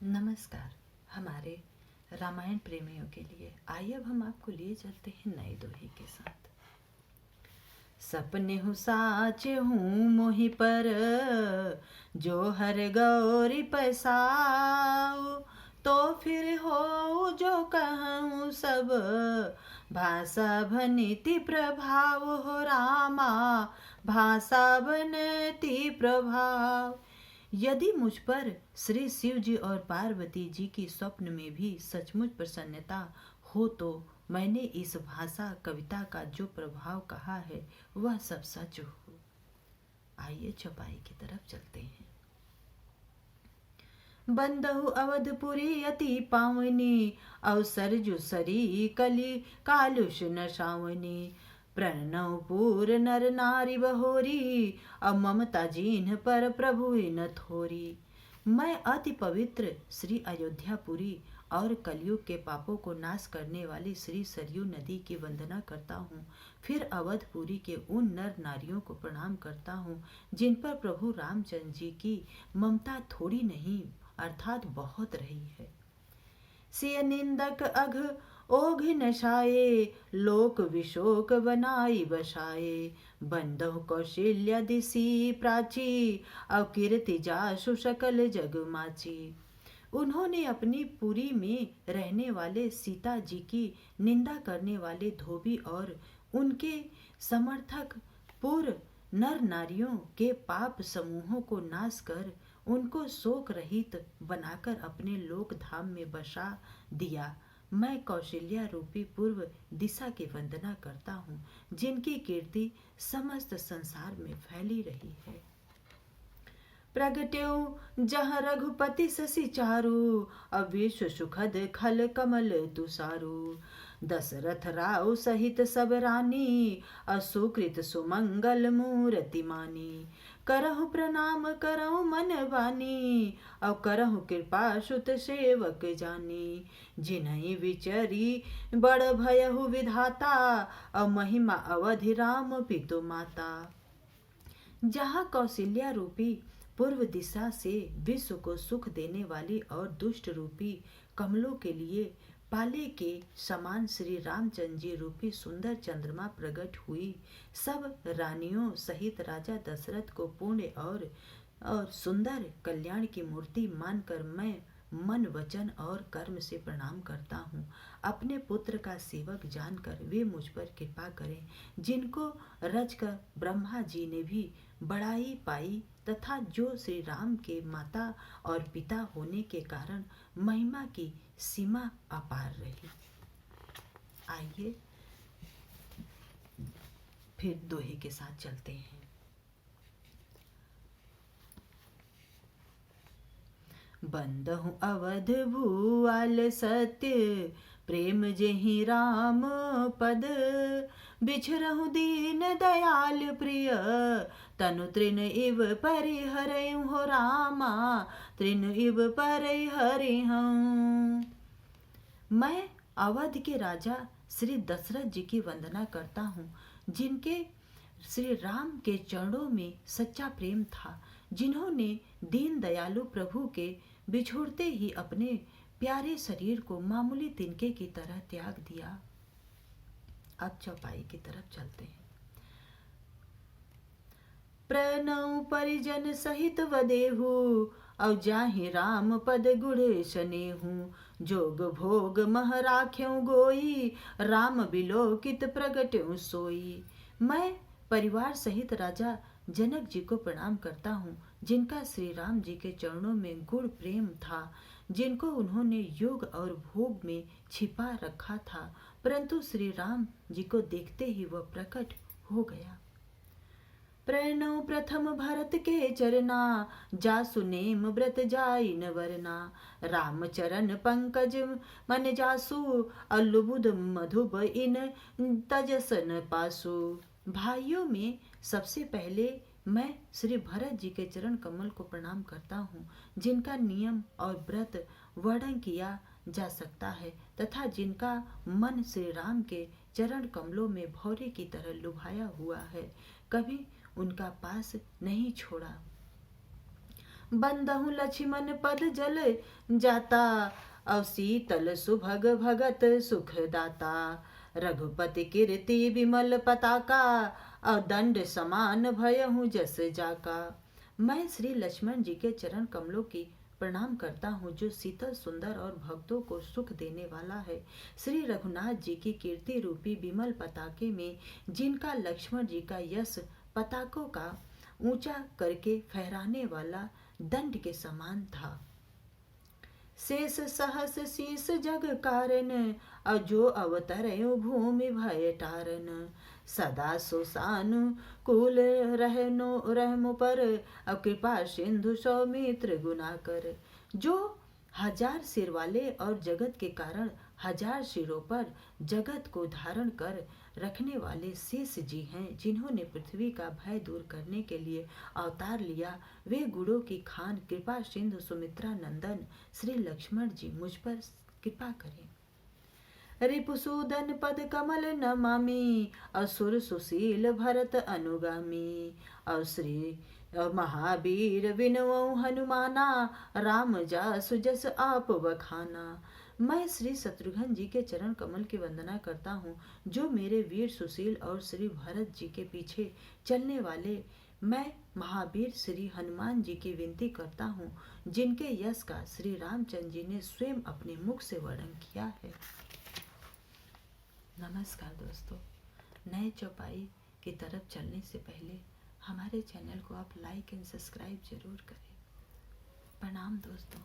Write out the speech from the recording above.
नमस्कार। हमारे रामायण प्रेमियों के लिए आइए अब हम आपको लिए चलते हैं नए दोहे के साथ। सपने हूँ साच हूँ मोहि पर, जो हर गौरी पसाऊ, तो फिर हो जो कहूँ सब, भाषा भनिति प्रभाव हो रामा, भाषा बनती प्रभाव। यदि मुझ पर श्री शिव जी और पार्वती जी की स्वप्न में भी सचमुच प्रसन्नता हो, तो मैंने इस भाषा कविता का जो प्रभाव कहा है वह सब सच हो। आइए चौपाई की तरफ चलते हैं। बंदहु अवधपुरी अति पावनी, अवसर जुसरी कली कालुष न सावनी, प्रणव पूर नर नारी बहोरी, अब ममता जीन पर प्रभु न थोरी। मैं अति पवित्र श्री अयोध्यापुरी और कलयुग के पापों को नाश करने वाली श्री सरयू नदी की वंदना करता हूँ। फिर अवधपुरी के उन नर नारियों को प्रणाम करता हूँ जिन पर प्रभु रामचंद्र जी की ममता थोड़ी नहीं अर्थात बहुत रही है। सिय निंदक अघ ओघ नशाए, लोक विशोक बनाई बसाए, बंदहु कौशल्या दिसी प्राची, अकीर्ति जासु सकल जग माची। उन्होंने अपनी पुरी में रहने वाले सीता जी की निंदा करने वाले धोबी और उनके समर्थक पूर्व नर नारियों के पाप समूहों को नाश कर उनको शोक रहित बनाकर अपने लोक धाम में बसा दिया। मैं कौशल्या रूपी पूर्व दिशा की वंदना करता हूँ जिनकी कीर्ति समस्त संसार में फैली रही है। प्रगट्यो जहाँ रघुपति शशि चारु, अब विश्व सुखद खल कमल तुषारु, दशरथ राव सहित सब रानी, असुकृत सुमंगल मूर्ति मानी। करहु प्रणाम करहु मन बानी, अब करहु कृपा सुत सेवक जानी, जिन्हि विचरी बड़ भयहु विधाता, अब महिमा अवधि राम पितु माता। जहाँ कौशल्या रूपी पूर्व दिशा से विश्व को सुख देने वाली और दुष्ट रूपी कमलों के लिए पाले के समान श्री रामचंद्र जी रूपी सुंदर चंद्रमा प्रकट हुई, सब रानियों सहित राजा दशरथ को पूर्ण और सुंदर कल्याण की मूर्ति मानकर मैं मन वचन और कर्म से प्रणाम करता हूँ। अपने पुत्र का सेवक जानकर वे मुझ पर कृपा करें, जिनको रचकर ब्रह्मा जी ने भी बड़ाई पाई तथा जो श्री राम के माता और पिता होने के कारण महिमा की सीमा अपार रही। आइए फिर दोहे के साथ चलते हैं। बंदहु अवध भूआल सत्य, प्रेम जेहि राम पद, बिछरहु दीन दयाल प्रिय, तनु तृण इव परिहरहु हो रामा, तृण इव परिहरहु। मैं अवध के राजा श्री दशरथ जी की वंदना करता हूँ, जिनके श्री राम के चरणों में सच्चा प्रेम था, जिन्होंने दीन दयालु प्रभु के बिछोड़ते ही अपने प्यारे शरीर को मामूली तिनके की तरह त्याग दिया। अब चौपाई की तरफ चलते हैं। प्रणव परिजन सहित वदेहु, अब जाहि राम पद गुढ़ सनेहु, जोग भोग मह राख्यऊ गोई, राम बिलोकित प्रगट्यऊ सोई। मैं परिवार सहित राजा जनक जी को प्रणाम करता हूँ, जिनका श्री राम जी के चरणों में गुण प्रेम था, जिनको उन्होंने योग और भोग में छिपा रखा था, परंतु श्री राम जी को देखते ही वह प्रकट हो गया। प्रणव प्रथम भरत के चरना, जासु नेम व्रत जाई न वरना, राम चरण पंकज मन जासु, अलुबुध मधुब इन तजसन पासु। भाइयों में सबसे पहले मैं श्री भरत जी के चरण कमल को प्रणाम करता हूँ, जिनका नियम और व्रत वर्णन किया जा सकता है तथा जिनका मन श्री राम के चरण कमलों में भौरे की तरह लुभाया हुआ है, कभी उनका पास नहीं छोड़ा। बंदहु लक्ष्मण पद जल जाता, अव शीतल सुभग भगत सुख दाता। रघुपति कीर्ति विमल पताका, अव दंड समान भयहु जस जाका। मैं श्री लक्ष्मण जी के चरण कमलों की प्रणाम करता हूँ, जो शीतल सुंदर और भक्तों को सुख देने वाला है। श्री रघुनाथ जी की कीर्ति रूपी विमल पताके में, जिनका लक्ष्मण जी का यश पताकों का ऊंचा करके फहराने वाला दंड के समान था। शेष सहस शीस जग कारण, अजो अवतरयो भूमि भय टारन। सदा सुसानुकूल रहमु पर, कृपा सिंधु सौमित्र गुना कर। जो हजार सिर वाले और जगत के कारण हजार सिरों पर जगत को धारण कर रखने वाले शेष जी हैं, जिन्होंने पृथ्वी का भय दूर करने के लिए अवतार लिया। वे गुणों की खान कृपा सिंधु सुमित्रा नंदन श्री लक्ष्मण जी मुझ पर कृपा करें। रिपुसूदन पद कमल नमामि, असुर सुशील भरत अनुगामी। श्री महावीर विनवौ हनुमाना, राम जासु जस आप बखाना। मैं श्री शत्रुघ्न जी के चरण कमल की वंदना करता हूँ, जो मेरे वीर सुशील और श्री भरत जी के पीछे चलने वाले। मैं महावीर श्री हनुमान जी की विनती करता हूँ, जिनके यश का श्री रामचंद्र जी ने स्वयं अपने मुख से वर्णन किया है। नमस्कार दोस्तों, नए चौपाई की तरफ चलने से पहले हमारे चैनल को आप लाइक एंड सब्सक्राइब जरूर करें। प्रणाम दोस्तों।